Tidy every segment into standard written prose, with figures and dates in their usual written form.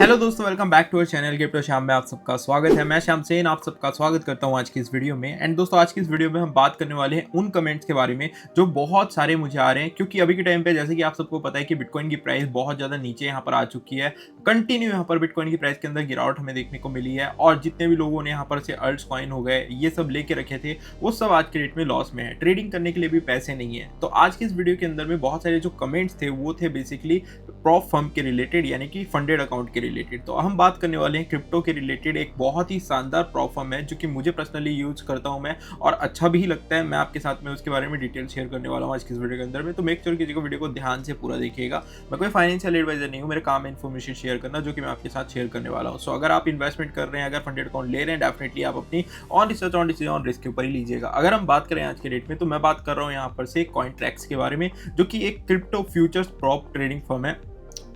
Hello दोस्तों, welcome back to our channel crypto Shyam में आप सबका स्वागत है। मैं श्याम सेन आप सबका स्वागत करता हूं आज की इस वीडियो में। एंड दोस्तों, आज की इस वीडियो में हम बात करने वाले हैं उन कमेंट्स के बारे में जो बहुत सारे मुझे आ रहे हैं, क्योंकि अभी के टाइम पे जैसे कि आप सबको पता है कि बिटकॉइन की प्राइस बहुत ज़्यादा नीचे यहाँ पर आ चुकी है। कंटिन्यू यहाँ पर बिटकॉइन की प्राइस के अंदर गिरावट हमें देखने को मिली है और जितने भी लोगों ने यहाँ पर से अल्ट्स कॉइन हो गए ये सब लेके रखे थे वो सब आज के डेट में लॉस में है। ट्रेडिंग करने के लिए भी पैसे नहीं है। तो आज की इस वीडियो के अंदर में बहुत सारे जो कमेंट्स थे वो थे बेसिकली प्रॉप फर्म के रिलेटेड, यानी कि फंडेड अकाउंट के रिलेटेड। तो हम बात करने वाले हैं क्रिप्टो के रिलेटेड एक बहुत ही शानदार प्रॉप फर्म है जो कि मुझे पर्सनली यूज करता हूं मैं, और अच्छा भी लगता है। मैं आपके साथ में उसके बारे में डिटेल शेयर करने वाला हूं आज की इस वीडियो के अंदर में। तो मेक श्योर कीजिएगा वीडियो को ध्यान से पूरा देखिएगा। मैं कोई फाइनेंशियल एडवाइजर नहीं हूं, मेरे काम है इन्फॉर्मेशन शेयर करना जो कि मैं आपके साथ शेयर करने वाला हूं। सो अगर आप इन्वेस्टमेंट कर रहे हैं, अगर फंडेड अकाउंट ले रहे हैं, डेफिनेटली आप अपनी on research on decision on risk के ऊपर ही लीजिएगा। अगर हम बात करें आज के डेट में, तो मैं बात कर रहा हूं यहाँ पर से कॉइनट्रैक्स के बारे में, जो कि एक crypto futures prop trading firm है।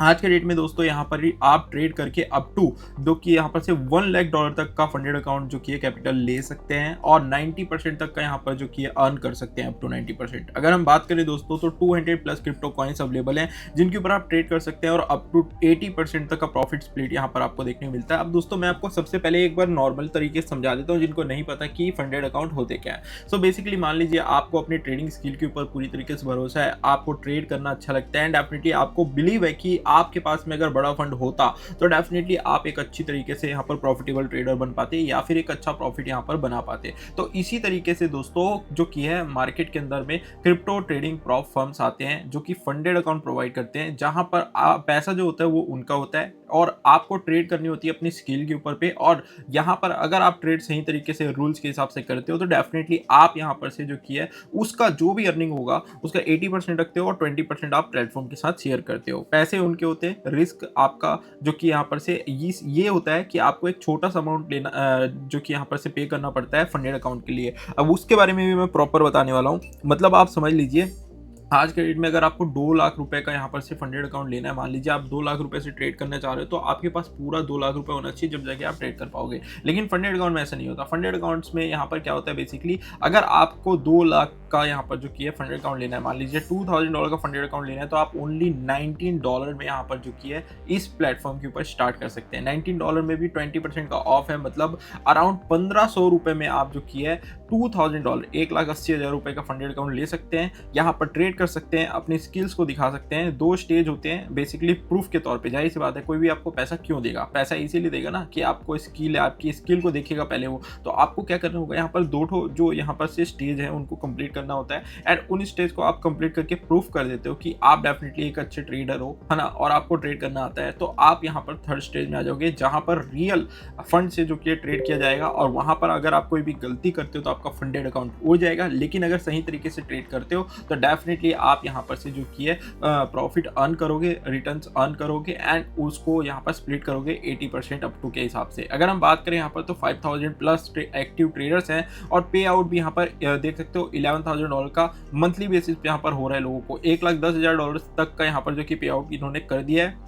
आज के डेट में दोस्तों यहाँ पर ही आप ट्रेड करके अप टू जो कि यहाँ पर से $1 लाख तक का फंडेड अकाउंट जो कि है कैपिटल ले सकते हैं और 90% तक का यहाँ पर जो कि है अर्न कर सकते हैं, अप टू 90%। अगर हम बात करें दोस्तों तो 200 प्लस क्रिप्टो कॉइन्स अवेलेबल हैं जिनके ऊपर आप ट्रेड कर सकते हैं और अप टू 80% तक का प्रॉफिट स्प्लिट यहाँ पर आपको देखने को मिलता है। अब दोस्तों मैं आपको सबसे पहले एक बार नॉर्मल तरीके से समझा देता हूँ जिनको नहीं पता कि फंडेड अकाउंट होते क्या है। सो बेसिकली मान लीजिए आपको अपनी ट्रेडिंग स्किल के ऊपर पूरी तरीके से भरोसा है, आपको ट्रेड करना अच्छा लगता है एंड डेफिनेटली आपको बिलीव है कि आपके पास में बड़ा फंड होता तो डेफिनेटली आप एक अच्छी तरीके से यहाँ पर प्रॉफिटेबल ट्रेडर बन पाते या फिर एक अच्छा प्रॉफिट यहाँ पर बना पाते। तो इसी तरीके से दोस्तों जो कि है मार्केट के अंदर में क्रिप्टो ट्रेडिंग प्रॉप फर्म्स आते हैं जो कि फंडेड अकाउंट प्रोवाइड करते हैं, जहां पर पैसा जो होता है वो उनका होता है और आपको ट्रेड करनी होती है अपनी स्किल के ऊपर पे। और यहाँ पर अगर आप ट्रेड सही तरीके से रूल्स के हिसाब से करते हो तो डेफिनेटली आप यहाँ पर से जो किया है उसका जो भी अर्निंग होगा उसका 80% रखते हो और 20% आप प्लेटफॉर्म के साथ शेयर करते हो। पैसे उनके होते हैं, रिस्क आपका जो कि यहाँ पर से ये होता है कि आपको एक छोटा सा अमाउंट लेना जो कि यहाँ पर से पे करना पड़ता है फंडेड अकाउंट के लिए। अब उसके बारे में भी मैं प्रॉपर बताने वाला हूँ। मतलब आप समझ लीजिए आज के डेट में अगर आपको 2 लाख रुपए का यहाँ पर से फंडेड अकाउंट लेना है, मान लीजिए आप 2 लाख रुपए से ट्रेड करना चाह रहे हो, तो आपके पास पूरा 2 लाख रुपए होना चाहिए जब जाके आप ट्रेड कर पाओगे। लेकिन फंडेड अकाउंट में ऐसा नहीं होता। फंडेड अकाउंट्स में यहाँ पर क्या होता है बेसिकली, अगर आपको 2 लाख का यहाँ पर जो किया फंडेड अकाउंट लेना है, मान लीजिए $2000 का फंडेड अकाउंट लेना है, तो आप ओनली $19 में यहाँ पर जो किया इस प्लेटफॉर्म के ऊपर स्टार्ट कर सकते हैं। $19 में भी 20% का ऑफ है, मतलब अराउंड 1500 रुपए में आप जो किया है $2000 1,80,000 रुपए का फंडेड अकाउंट ले सकते हैं। यहाँ पर ट्रेड कर सकते हैं, अपनी स्किल्स को दिखा सकते हैं। 2 स्टेज होते हैं बेसिकली प्रूफ के तौर पे। जाहिर सी बात है कोई भी आपको पैसा क्यों देगा, पैसा इसीलिए देगा ना कि आपको स्किल है, आपकी स्किल को देखेगा पहले वो। तो आपको क्या करना होगा, यहाँ पर 2 जो यहाँ पर से स्टेज है उनको कंप्लीट करना होता है एंड उन स्टेज को आप कंप्लीट करके प्रूफ कर देते हो कि आप डेफिनेटली एक अच्छे ट्रेडर हो, है ना, और आपको ट्रेड करना आता है। तो आप यहाँ पर 3rd स्टेज में आ जाओगे जहाँ पर रियल फंड से जो कि ट्रेड किया जाएगा और वहाँ पर अगर आप कोई भी गलती करते हो तो आपका फंडेड अकाउंट उड़ जाएगा। लेकिन अगर सही तरीके से ट्रेड करते हो तो डेफिनेटली आप यहाँ पर से जो कि है प्रॉफिट अर्न करोगे, रिटर्न्स अर्न करोगे एंड उसको यहाँ पर स्प्लिट करोगे 80% अप टू के हिसाब से। अगर हम बात करें यहाँ पर तो 5000 प्लस एक्टिव ट्रेडर्स हैं और पे आउट भी यहाँ पर देख सकते हो $11,000 का मंथली बेसिस पे यहाँ पर हो रहा है। लोगों को $1,10,000 तक का यहाँ पर जो कि पे आउट इन्होंने कर दिया है।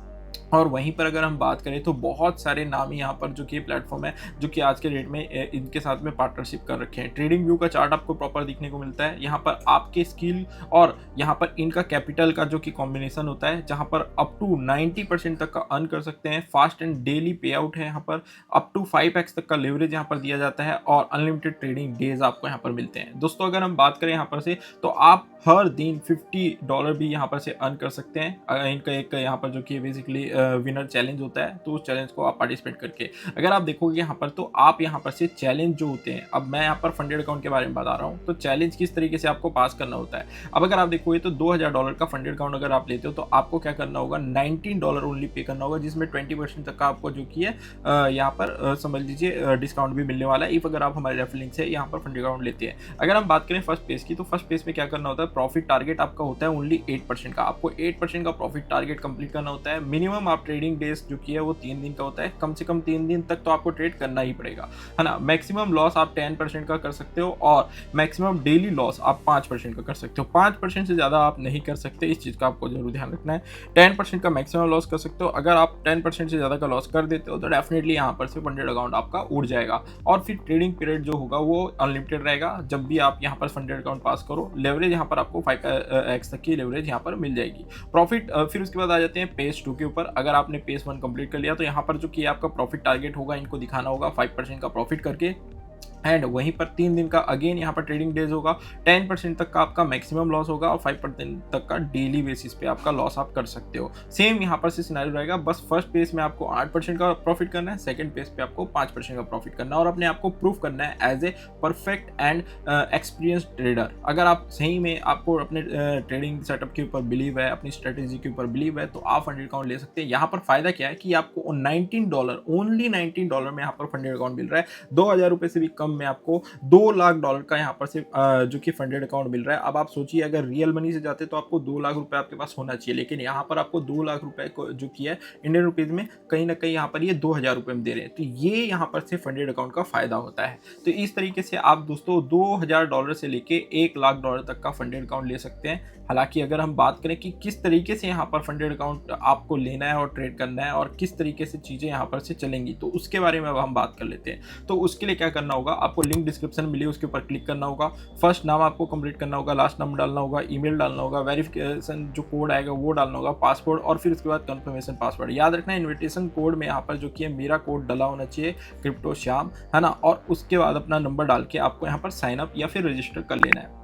और वहीं पर अगर हम बात करें तो बहुत सारे नाम यहाँ पर जो कि प्लेटफॉर्म है जो कि आज के डेट में इनके साथ में पार्टनरशिप कर रखे हैं। ट्रेडिंग व्यू का चार्ट आपको प्रॉपर दिखने को मिलता है। यहाँ पर आपके स्किल और यहाँ पर इनका कैपिटल का जो कि कॉम्बिनेशन होता है, जहाँ पर अप टू 90% तक का अर्न कर सकते हैं। फास्ट एंड डेली पे आउट है, यहाँ पर अप टू 5x तक का लेवरेज यहाँ पर दिया जाता है और अनलिमिटेड ट्रेडिंग डेज आपको यहाँ पर मिलते हैं। दोस्तों अगर हम बात करें यहाँ पर से तो आप हर दिन $50 भी यहाँ पर से अर्न कर सकते हैं। इनका एक यहाँ पर जो कि बेसिकली विनर चैलेंज होता है, तो उस चैलेंज को आप पार्टिसिपेट करके अगर आप देखोगे यहाँ पर तो आप यहाँ पर से चैलेंज जो होते हैं, अब मैं यहाँ पर फंडेड अकाउंट के बारे में बता रहा हूँ, तो चैलेंज किस तरीके से आपको पास करना होता है। अब अगर आप देखोगे तो $2000 का फंडेड अकाउंट अगर आप लेते हो तो आपको क्या करना होगा, $19 ओनली पे करना होगा, जिसमें 20% तक का आपको जो कि है यहाँ पर समझ लीजिए डिस्काउंट भी मिलने वाला है इफ अगर आप हमारे रेफरल लिंक से यहाँ पर फंडेड अकाउंट लेते हैं। अगर हम बात करें फर्स्ट पेज की, तो फर्स्ट पेज में क्या करना होता है, प्रॉफिट टारगेट आपका होता है ओनली 8% का। आपको 8% का प्रॉफिट टारगेट कंप्लीट करना होता है। मिनिमम आप ट्रेडिंग डेज जो कि है वो 3 दिन का होता है, कम से कम 3 दिन तक तो आपको ट्रेड करना ही पड़ेगा, है ना। मैक्सिमम लॉस आप 10% का कर सकते हो और मैक्सिमम डेली लॉस आप 5% का कर सकते हो। 5% से ज़्यादा आप नहीं कर सकते, इस चीज़ का आपको जरूर ध्यान रखना है। 10% का मैक्सिमम लॉस कर सकते हो। अगर आप 10% से ज़्यादा का लॉस कर देते हो तो डेफिनेटली यहाँ पर से फंडेड अकाउंट आपका उड़ जाएगा और फिर ट्रेडिंग पीरियड जो होगा वो अनलिमिटेड रहेगा। जब भी आप यहाँ पर फंडेड अकाउंट पास करो, लेवरेज यहाँ पर आपको 5x तक की लेवरेज यहाँ पर मिल जाएगी। प्रॉफिट फिर उसके बाद आ जाते हैं पेज 2 के ऊपर। ऊपर अगर आपने पेस 1 कंप्लीट कर लिया तो यहाँ पर जो कि आपका प्रॉफिट टारगेट होगा इनको दिखाना होगा 5% का प्रॉफिट करके। एंड वहीं पर 3 दिन का अगेन यहाँ पर ट्रेडिंग डेज होगा, 10% तक का आपका मैक्सिमम लॉस होगा और 5% तक का डेली बेसिस पे आपका लॉस आप कर सकते हो। सेम यहाँ पर से सिनेरियो रहेगा, बस फर्स्ट पेज में आपको 8% का प्रॉफिट करना है, सेकंड पेज पे आपको 5% का प्रॉफिट करना है और अपने आप को प्रूव करना है as a perfect and experience trader. अगर आप सही में आपको अपने ट्रेडिंग सेटअप के ऊपर बिलीव है, अपनी स्ट्रेटेजी के ऊपर बिलीव है, तो आप फंडेड अकाउंट ले सकते हैं। यहाँ पर फायदा क्या है कि आपको $19 ओनली $19 में यहाँ पर फंडेड अकाउंट मिल रहा है। 2000 रुपये से भी कम में आपको $2 लाख का यहाँ पर से जो कि फंडेड अकाउंट मिल रहा है। अब आप सोचिए अगर रियल मनी से जाते तो आपको 2 लाख रुपए आपके पास होना चाहिए, लेकिन यहाँ पर आपको 2 लाख रुपए को जो किया है इंडियन रुपीज में कहीं ना कहीं यहाँ पर ये 2000 रुपये में दे रहे हैं। तो ये यहाँ पर से फंडेड अकाउंट का फायदा होता है। तो इस तरीके से आप दोस्तों $2000 से लेके $1 लाख तक का फंडेड अकाउंट ले सकते हैं। हालांकि अगर हम बात करें कि किस तरीके से यहाँ पर फंडेड अकाउंट आपको लेना है और ट्रेड करना है और किस तरीके से चीज़ें यहाँ पर से चलेंगी, तो उसके बारे में अब हम बात कर लेते हैं। तो उसके लिए क्या करना होगा, आपको लिंक डिस्क्रिप्शन मिली उसके ऊपर क्लिक करना होगा। फर्स्ट नाम आपको कंप्लीट करना होगा, लास्ट नाम डालना होगा, ईमेल डालना होगा, वेरिफिकेशन जो कोड आएगा वो डालना होगा, पासवर्ड और फिर उसके बाद कंफर्मेशन पासवर्ड। याद रखना इन्विटेशन कोड में यहाँ पर जो कि मेरा कोड डला होना चाहिए क्रिप्टो श्याम, है ना। और उसके बाद अपना नंबर डाल के आपको यहाँ पर साइन अप या फिर रजिस्टर कर लेना है।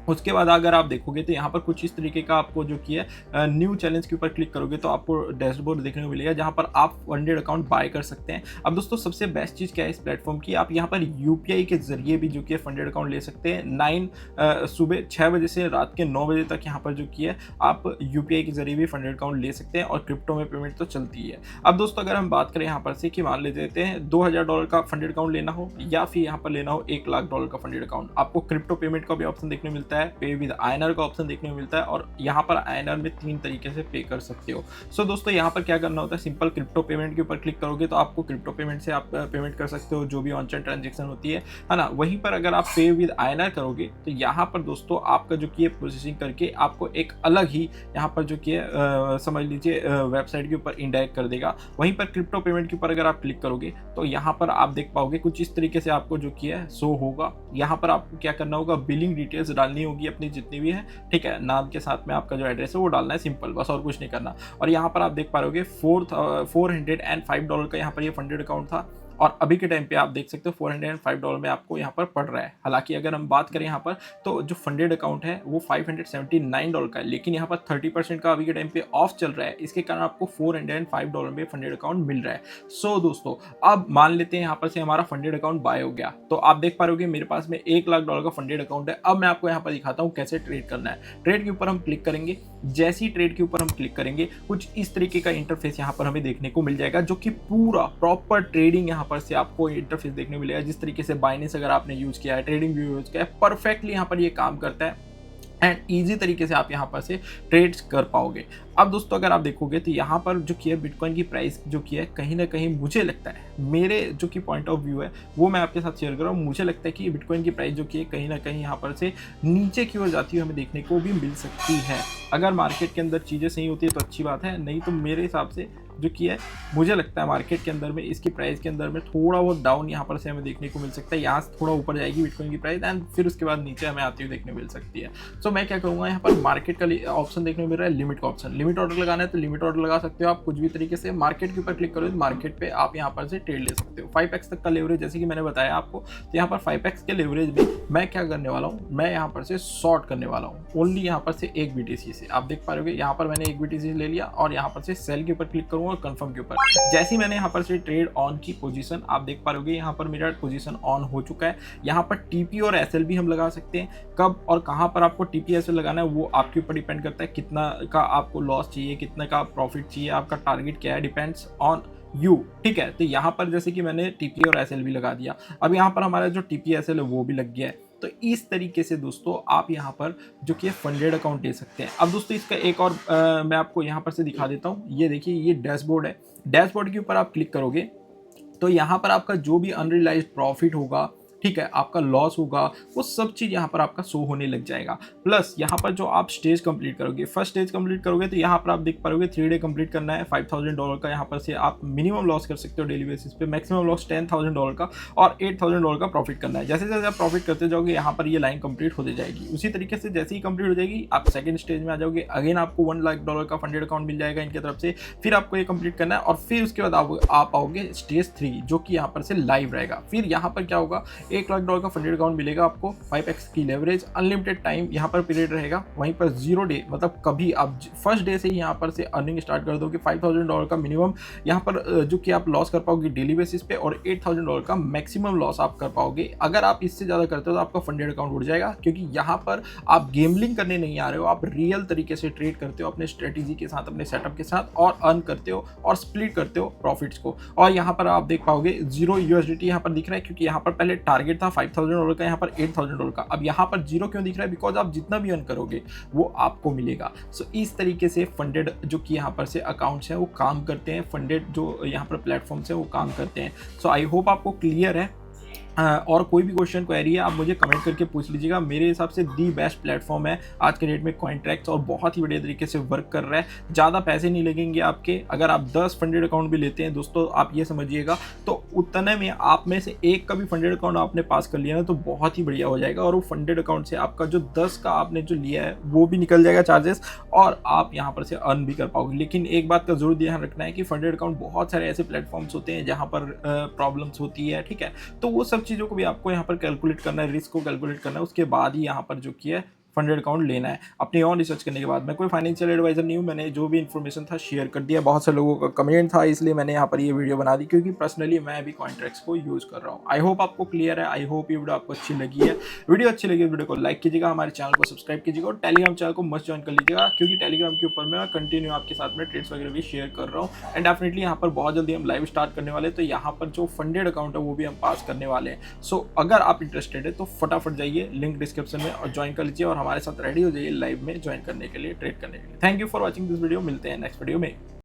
उसके बाद अगर आप देखोगे तो यहाँ पर कुछ इस तरीके का आपको जो कि है न्यू चैलेंज के ऊपर क्लिक करोगे तो आपको डैशबोर्ड देखने को मिलेगा जहाँ पर आप फंडेड अकाउंट बाय कर सकते हैं। अब दोस्तों सबसे बेस्ट चीज़ क्या है इस प्लेटफॉर्म की, आप यहाँ पर यूपीआई के जरिए भी जो कि फंडेड अकाउंट ले सकते हैं। सुबह 6 बजे से रात के 9 बजे तक यहाँ पर जो कि है आप यूपीआई के जरिए भी फंडेड अकाउंट ले सकते हैं और क्रिप्टो में पेमेंट तो चलती है। अब दोस्तों अगर हम बात करें यहाँ पर से कि मान लेते हैं $2000 का फंडेड अकाउंट लेना हो या फिर यहाँ पर लेना हो $1 लाख का फंडेड अकाउंट, आपको क्रिप्टो पेमेंट का भी ऑप्शन देखने मिलता है, पे विद आईएनआर का ऑप्शन देखने को मिलता है और यहाँ पर आईएनआर में 3 तरीके से पे कर सकते हो। सो दोस्तों यहाँ पर क्या करना होता है, सिंपल क्रिप्टो पेमेंट के ऊपर क्लिक करोगे तो आपको क्रिप्टो पेमेंट से आप पेमेंट कर सकते हो जो भी ऑन चेन ट्रांजेक्शन होती है ना। वहीं पर अगर आप पे विद आईएनआर करोगे तो यहाँ पर दोस्तों आपका जो कि है प्रोसेसिंग करके आपको एक अलग ही यहाँ पर जो कि है समझ लीजिए वेबसाइट के ऊपर इंडायरेक्ट कर देगा। वहीं पर क्रिप्टो पेमेंट के ऊपर अगर आप क्लिक करोगे तो यहाँ पर आप देख पाओगे कुछ इस तरीके से आपको जो कि है शो होगा। यहाँ पर आपको क्या करना होगा, बिलिंग डिटेल्स डालनी होगी अपनी जितनी भी है, ठीक है। नाम के साथ में आपका जो एड्रेस है वो डालना है, सिंपल, बस और कुछ नहीं करना। और यहाँ पर आप देख पा रहे होगे $405 का यहाँ पर ये फंडेड अकाउंट था और अभी के टाइम पे आप देख सकते हो $405 में आपको यहाँ पर पड़ रहा है। हालांकि अगर हम बात करें यहाँ पर तो जो फंडेड अकाउंट है वो $579 का है, लेकिन यहाँ पर 30% का अभी के टाइम पे ऑफ चल रहा है, इसके कारण आपको $405 में फंडेड अकाउंट मिल रहा है। सो दोस्तों अब मान लेते हैं यहाँ पर से हमारा फंडेड अकाउंट बाय हो गया, तो आप देख पा रहे हो मेरे पास में $1 लाख का फंडेड अकाउंट है। अब मैं आपको यहाँ पर दिखाता हूँ कैसे ट्रेड करना है। ट्रेड के ऊपर हम क्लिक करेंगे, जैसी ट्रेड के ऊपर हम क्लिक करेंगे कुछ इस तरीके का इंटरफेस यहाँ पर हमें देखने को मिल जाएगा, जो कि पूरा प्रॉपर ट्रेडिंग यहाँ पर से आपको इंटरफेस देखने को मिलेगा। जिस तरीके से बाइनेंस अगर आपने यूज किया है, ट्रेडिंग व्यू यूज किया है, परफेक्टली यहाँ पर ये काम करता है एंड ईजी तरीके से आप यहाँ पर से ट्रेड्स कर पाओगे। अब दोस्तों अगर आप देखोगे तो यहाँ पर जो कि है बिटकॉइन की प्राइस जो कि है कहीं ना कहीं मुझे लगता है, मेरे जो कि पॉइंट ऑफ व्यू है वो मैं आपके साथ शेयर कर रहा हूँ, मुझे लगता है कि बिटकॉइन की प्राइस जो कि है कहीं ना कहीं यहाँ पर से नीचे की ओर जाती हुई हमें देखने को भी मिल सकती है। अगर मार्केट के अंदर चीज़ें सही होती है तो अच्छी बात है, नहीं तो मेरे हिसाब से जो कि है मुझे लगता है मार्केट के अंदर में इसकी प्राइस के अंदर में थोड़ा बहुत डाउन यहाँ पर से हमें देखने को मिल सकता है। यहाँ से थोड़ा ऊपर जाएगी बिटकॉइन की प्राइस एंड फिर उसके बाद नीचे हमें आती हुई देखने को मिल सकती है। सो मैं क्या करूँगा, यहाँ पर मार्केट का ऑप्शन देखने को मिल रहा है, लिमिट का ऑप्शन, लिमिट ऑर्डर लगाना है तो लिमिट ऑर्डर लगा सकते हो आप कुछ भी तरीके से। मार्केट के ऊपर क्लिक करो तो मार्केट पे आप यहाँ पर से ट्रेड ले सकते हो। 5x तक का लेवरेज जैसे कि मैंने बताया आपको, तो यहाँ पर 5x के लेवरेज में मैं क्या करने वाला हूँ, मैं यहाँ पर से शॉर्ट करने वाला हूँ ओनली यहाँ पर से एक BTC से। आप देख पा रहे हो यहाँ पर मैंने एक BTC ले लिया और यहाँ पर से सेल के ऊपर क्लिक करूँगा और कंफर्म के ऊपर। जैसे ही मैंने यहाँ पर से ट्रेड ऑन की पोजीशन, आप देख पा रहे हो यहाँ पर मेरा पोजीशन ऑन हो चुका है। यहाँ पर TP और SL भी हम लगा सकते हैं। कब और कहाँ पर आपको TP SL लगाना है वो आपके ऊपर डिपेंड करता है, कितना का आपको लॉस चाहिए, कितना का प्रॉफिट चाहिए, आपका टारगेट क्या है, डिपेंड्स ऑन यू, ठीक है। तो यहाँ पर जैसे कि मैंने TP और SL भी लगा दिया, अब यहाँ पर हमारा जो TP SL है वो भी लग गया है। तो इस तरीके से दोस्तों आप यहाँ पर जो कि फंडेड अकाउंट ले सकते हैं। अब दोस्तों इसका एक और मैं आपको यहाँ पर से दिखा देता हूँ। ये देखिए ये डैशबोर्ड है, डैशबोर्ड के ऊपर आप क्लिक करोगे तो यहाँ पर आपका जो भी अनरियलाइज्ड प्रॉफिट होगा, ठीक है, आपका लॉस होगा, वो सब चीज़ यहाँ पर आपका शो होने लग जाएगा। प्लस यहाँ पर जो आप स्टेज कंप्लीट करोगे, फर्स्ट स्टेज कंप्लीट करोगे तो यहाँ पर आप देख पाओगे 3 डे कंप्लीट करना है, $5000 का यहाँ पर से आप मिनिमम लॉस कर सकते हो डेली बेसिस पे, मैक्सिमम लॉस $10,000 का और $8000 का प्रॉफिट करना है। जैसे जैसे आप प्रॉफिट करते जाओगे यहाँ पर ये लाइन कंप्लीट होती जाएगी। उसी तरीके से जैसे ही कंप्लीट हो जाएगी आप सेकंड स्टेज में आ जाओगे, अगेन आपको $1 लाख का फंडेड अकाउंट मिल जाएगा इनकी तरफ से, फिर आपको ये कंप्लीट करना है और फिर उसके बाद आप आओगे स्टेज 3 जो कि यहाँ पर से लाइव रहेगा। फिर यहाँ पर क्या होगा, $1 लाख का फंडेड अकाउंट मिलेगा आपको, 5x की लेवरेज, अनलिमिटेड टाइम यहाँ पर पीरियड रहेगा, वहीं पर 0 डे मतलब कभी आप फर्स्ट डे से ही यहाँ पर से अर्निंग स्टार्ट कर दोगे, $5000 का मिनिमम यहाँ पर जो कि आप लॉस कर पाओगे डेली बेसिस पे और $8000 का मैक्सिमम लॉस आप कर पाओगे। अगर आप इससे ज़्यादा करते हो तो आपका फंडेड अकाउंट उड़ जाएगा, क्योंकि यहाँ पर आप गेमलिंग करने नहीं आ रहे हो, आप रियल तरीके से ट्रेड करते हो अपने स्ट्रेटेजी के साथ, अपने सेटअप के साथ और अर्न करते हो और स्प्लिट करते हो प्रॉफिट्स को। और यहाँ पर आप देख पाओगे 0 USDT यहाँ पर दिख रहा है, क्योंकि यहाँ पर पहले टारगेट था $5000 का, यहाँ पर $8000 का। अब यहाँ पर 0 क्यों दिख रहा है, बिकॉज आप जितना भी अर्न करोगे वो आपको मिलेगा। सो इस तरीके से फंडेड जो कि यहाँ पर से अकाउंट्स हैं वो काम करते हैं, फंडेड जो यहाँ पर प्लेटफॉर्म्स हैं वो काम करते हैं। सो आई होप आपको क्लियर है। और कोई भी क्वेश्चन क्वेरी है आप मुझे कमेंट करके पूछ लीजिएगा। मेरे हिसाब से दी बेस्ट प्लेटफॉर्म है आज के डेट में कॉइनट्रैक्स, और बहुत ही बढ़िया तरीके से वर्क कर रहा है। ज़्यादा पैसे नहीं लगेंगे आपके, अगर आप 10 फंडेड अकाउंट भी लेते हैं दोस्तों, आप ये समझिएगा तो उतने में आप में से एक का भी फंडेड अकाउंट आपने पास कर लिया ना तो बहुत ही बढ़िया हो जाएगा, और वो फंडेड अकाउंट से आपका जो 10 का आपने जो लिया है वो भी निकल जाएगा चार्जेस, और आप यहाँ पर से अर्न भी कर पाओगे। लेकिन एक बात का जरूर ध्यान रखना है कि फंडेड अकाउंट बहुत सारे ऐसे प्लेटफॉर्म्स होते हैं जहाँ पर प्रॉब्लम्स होती है, ठीक है, तो वो सब चीज़ों को भी आपको यहाँ पर कैलकुलेट करना है, रिस्क को कैलकुलेट करना है, उसके बाद ही यहाँ पर जो किया है फंडेड अकाउंट लेना है अपनी और रिसर्च करने के बाद। मैं कोई फाइनेंशियल एडवाइजर नहीं हूँ, मैंने जो भी इन्फॉर्मेशन था शेयर कर दिया। बहुत से लोगों का कमेंट था इसलिए मैंने यहाँ पर ये वीडियो बना दी, क्योंकि पर्सनली मैं भी कॉइनट्रैक्स को यूज़ कर रहा हूँ। आई होप आपको क्लियर है, आई होप ये वीडियो आपको अच्छी लगी है। वीडियो अच्छी लगी वीडियो को लाइक कीजिएगा, हमारे चैनल को सब्सक्राइब कीजिएगा और टेलीग्राम चैनल को मस्ट ज्वाइन कर लीजिएगा, क्योंकि टेलीग्राम के ऊपर मैं कंटिन्यू आपके साथ में ट्रेड्स वगैरह भी शेयर कर रहा हूँ। एंड डेफिनेटली यहाँ पर बहुत जल्दी हम लाइव स्टार्ट करने वाले हैं, तो यहाँ पर जो फंडेड अकाउंट है वो भी हम पास करने वाले हैं। सो अगर आप इंटरेस्टेड है तो फटाफट जाइए लिंक डिस्क्रिप्शन में और ज्वाइन कर लीजिए, और हमारे साथ रेडी हो जाइए लाइव में ज्वाइन करने के लिए, ट्रेड करने के लिए। Thank you for watching this video, मिलते हैं नेक्स्ट वीडियो में।